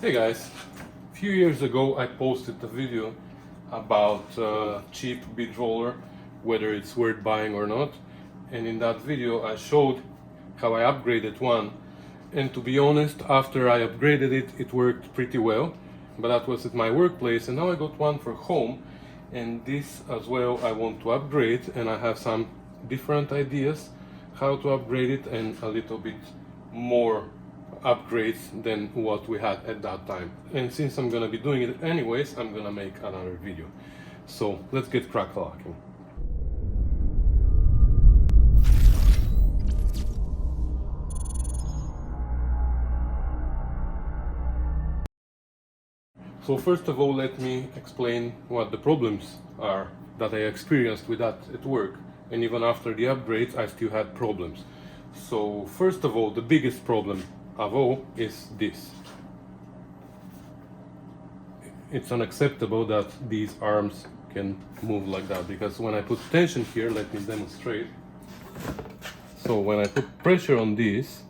Hey guys, a few years ago I posted a video about cheap bead roller, whether it's worth buying or not, and in that video I showed how I upgraded one, and to be honest, after I upgraded it, it worked pretty well, but that was at my workplace, and now I got one for home, and this as well I want to upgrade, and I have some different ideas how to upgrade it and a little bit more upgrades than what we had at that time. And since I'm gonna be doing it anyways, I'm gonna make another video. So let's get crack-a-lacking. So first of all, let me explain what the problems are that I experienced with that at work. And even after the upgrades, I still had problems. So first of all, the biggest problem of all is this. It's unacceptable that these arms can move like that, because when I put tension here, let me demonstrate. So when I put pressure on these,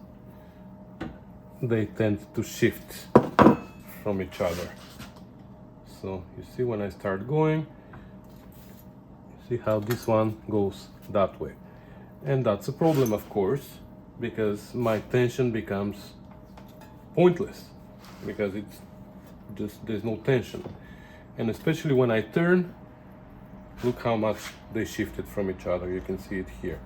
they tend to shift from each other. So you see when I start going, you see how this one goes that way. And that's a problem, of course, because my tension becomes pointless, because it's just, there's no tension. And especially when I turn, look how much they shifted from each other. You can see it here.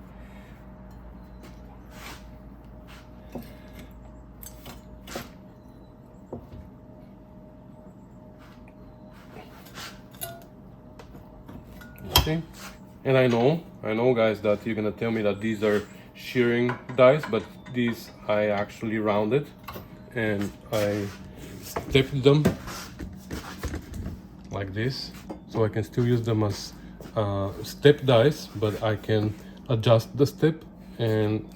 You see? And I know guys that you're gonna tell me that these are shearing dies, but these I actually rounded and I stepped them like this, so I can still use them as step dies, but I can adjust the step and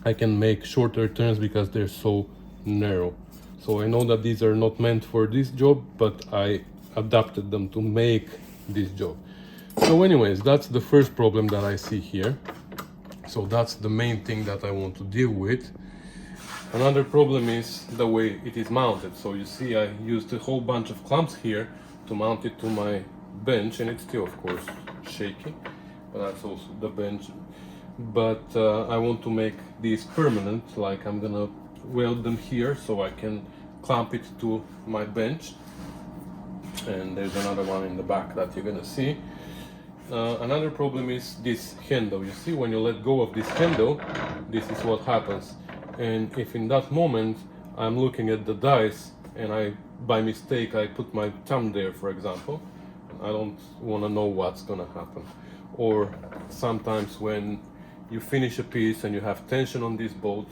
I can make shorter turns because they're so narrow. So I know that these are not meant for this job, but I adapted them to make this job. So anyways, that's the first problem that I see here. So that's the main thing that I want to deal with. Another problem is the way it is mounted. So you see I used a whole bunch of clamps here to mount it to my bench, and it's still of course shaky, but that's also the bench. But I want to make these permanent, like I'm gonna weld them here so I can clamp it to my bench. And there's another one in the back that you're gonna see. Another problem is this handle. You see, when you let go of this handle, this is what happens. And if in that moment I'm looking at the dice and I, by mistake, I put my thumb there, for example, I don't want to know what's gonna happen. Or sometimes when you finish a piece and you have tension on this bolt,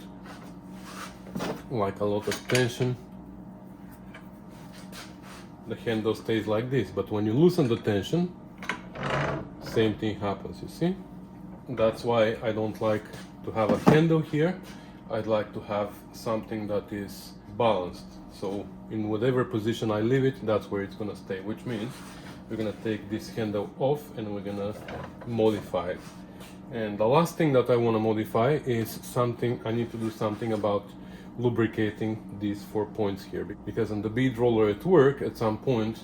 like a lot of tension, the handle stays like this. But when you loosen the tension, same thing happens, you see? That's why I don't like to have a handle here. I'd like to have something that is balanced. So in whatever position I leave it, that's where it's gonna stay, which means we're gonna take this handle off and we're gonna modify it. And the last thing that I wanna modify is something, I need to do something about lubricating these 4 points here. Because on the bead roller at work, at some point,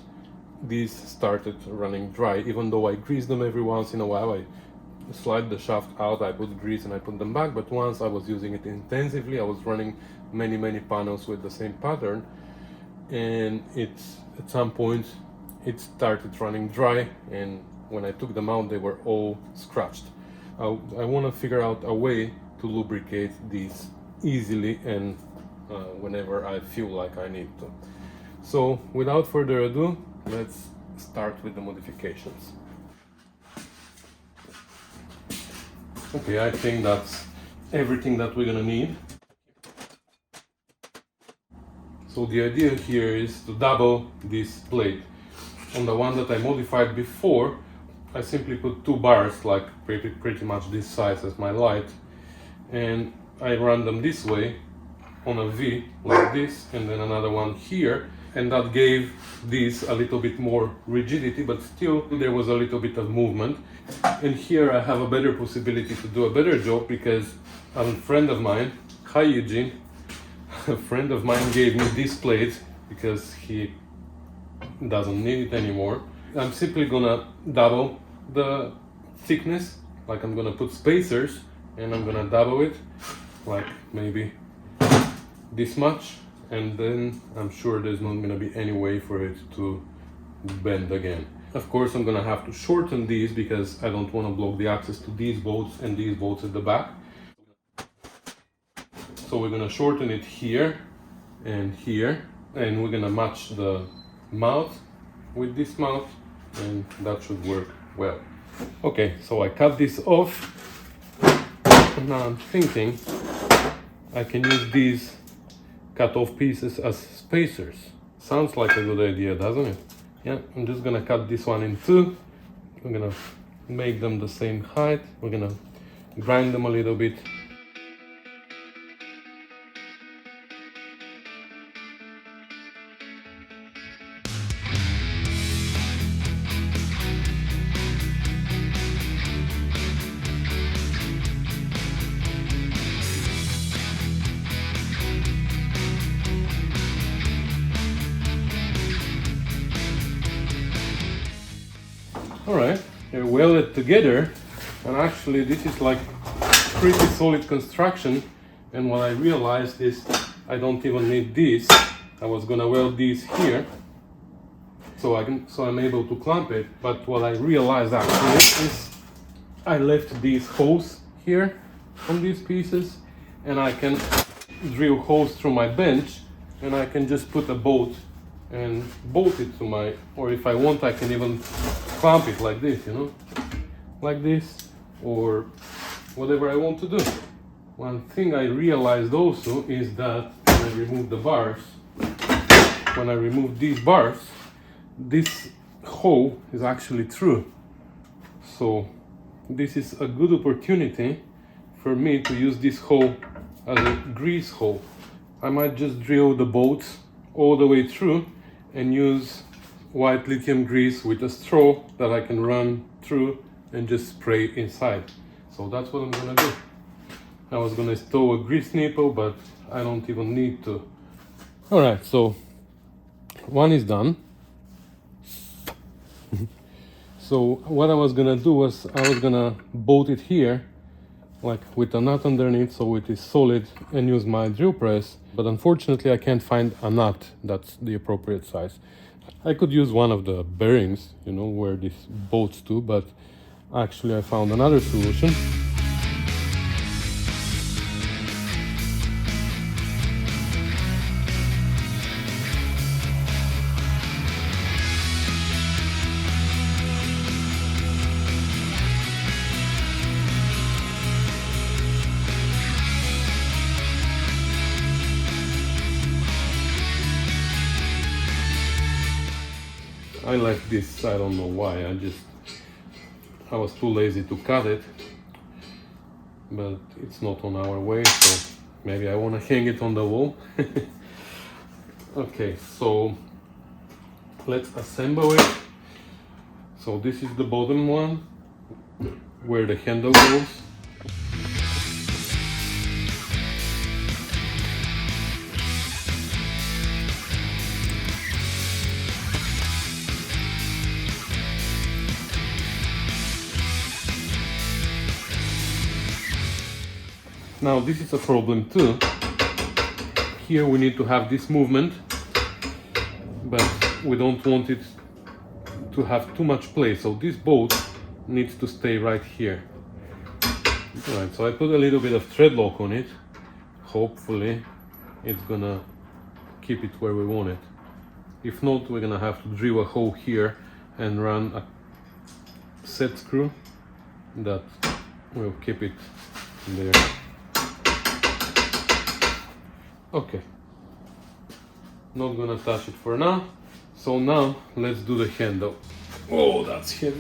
these started running dry. Even though I grease them every once in a while, I slide the shaft out, I put grease and I put them back, but once I was using it intensively, I was running many panels with the same pattern, and it's at some point it started running dry, and when I took them out they were all scratched. I want to figure out a way to lubricate these easily and whenever I feel like I need to. So without further ado, let's start with the modifications. Okay, I think that's everything that we're gonna need. So the idea here is to double this plate. On the one that I modified before, I simply put 2 bars, like pretty much this size as my light, and I run them this way on a V like this, and then another one here, and that gave this a little bit more rigidity, but still there was a little bit of movement. And here I have a better possibility to do a better job, because a friend of mine, hi Eugene, a friend of mine gave me this plate because he doesn't need it anymore. I'm simply gonna double the thickness, like I'm gonna put spacers and I'm gonna double it, like maybe this much, and then I'm sure there's not gonna be any way for it to bend again. Of course, I'm gonna have to shorten these because I don't want to block the access to these bolts and these bolts at the back. So we're gonna shorten it here and here, and we're gonna match the mouth with this mouth, and that should work well. Okay, so I cut this off, and now I'm thinking I can use these cut off pieces as spacers. Sounds like a good idea, doesn't it? Yeah, I'm just gonna cut this one in two. We're gonna make them the same height. We're gonna grind them a little bit. Alright, they're welded together, and actually this is like pretty solid construction. And what I realized is I don't even need this. I was gonna weld these here, so I'm able to clamp it. But what I realized actually is I left these holes here on these pieces, and I can drill holes through my bench, and I can just put a bolt and bolt it to my, or if I want I can even clamp it like this, you know, like this, or whatever I want to do. One thing I realized also is that when I remove the bars, when I remove these bars, this hole is actually through. So this is a good opportunity for me to use this hole as a grease hole. I might just drill the bolts all the way through and use white lithium grease with a straw that I can run through and just spray inside. So that's what I'm gonna do. I was gonna stow a grease nipple, but I don't even need to. Alright, so one is done. So what I was gonna do was I was gonna bolt it here, like with a nut underneath so it is solid, and use my drill press. But unfortunately I can't find a nut that's the appropriate size. I could use one of the bearings, you know, where this bolts to, but actually I found another solution. I left this, I don't know why, I was too lazy to cut it, but it's not on our way, so maybe I want to hang it on the wall. Okay, so let's assemble it. So this is the bottom one, where the handle goes. Now this is a problem too. Here we need to have this movement, but we don't want it to have too much play, so this bolt needs to stay right here. Alright, so I put a little bit of thread lock on it. Hopefully it's gonna keep it where we want it. If not, we're gonna have to drill a hole here and run a set screw that will keep it there. Okay, not gonna touch it for now. So now let's do the handle. Oh, that's heavy.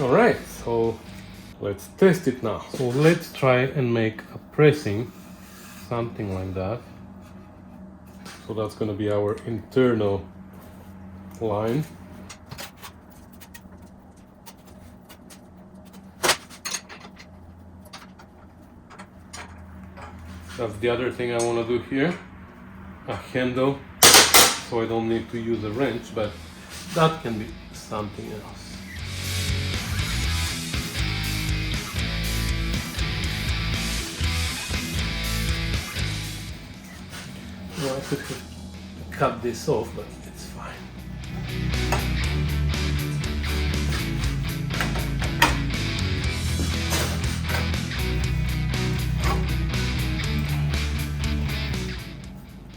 All right, so let's test it now. So let's try and make a pressing, something like that. So that's going to be our internal line. That's the other thing I want to do here, a handle, so I don't need to use a wrench, but that can be something else. Well, I could have cut this off, but it's fine.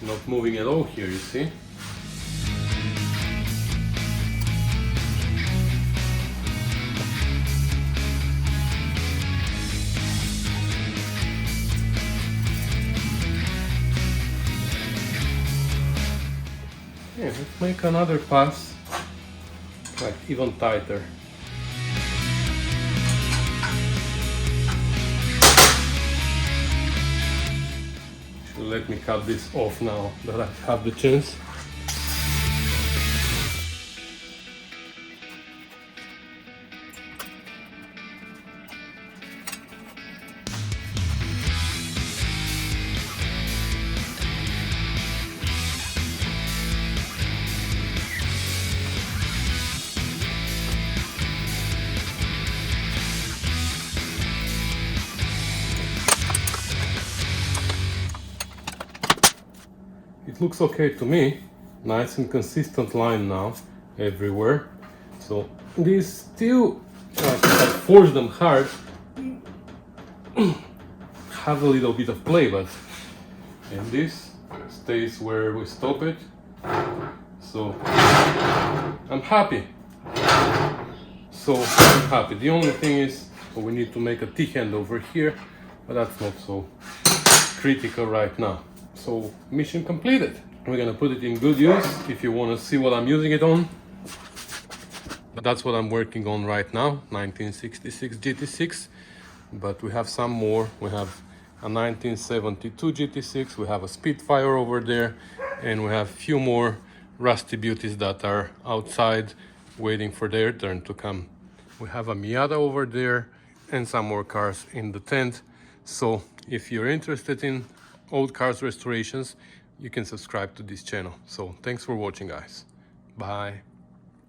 Not moving at all here, you see? Yeah, let's make another pass, like even tighter. Should let me cut this off now that I have the chance. It looks okay to me, nice and consistent line now everywhere. So these still, if I force them hard, have a little bit of play, but and this stays where we stop it. So I'm happy. The only thing is we need to make a T-hand over here, but that's not so critical right now. So mission completed. We're gonna put it in good use. If you want to see what I'm using it on, that's what I'm working on right now, 1966 GT6. But we have some more. We have a 1972 GT6, we have a Spitfire over there, and we have a few more rusty beauties that are outside waiting for their turn to come. We have a Miata over there and some more cars in the tent. So if you're interested in old cars restorations, you can subscribe to this channel. So thanks for watching, guys. Bye.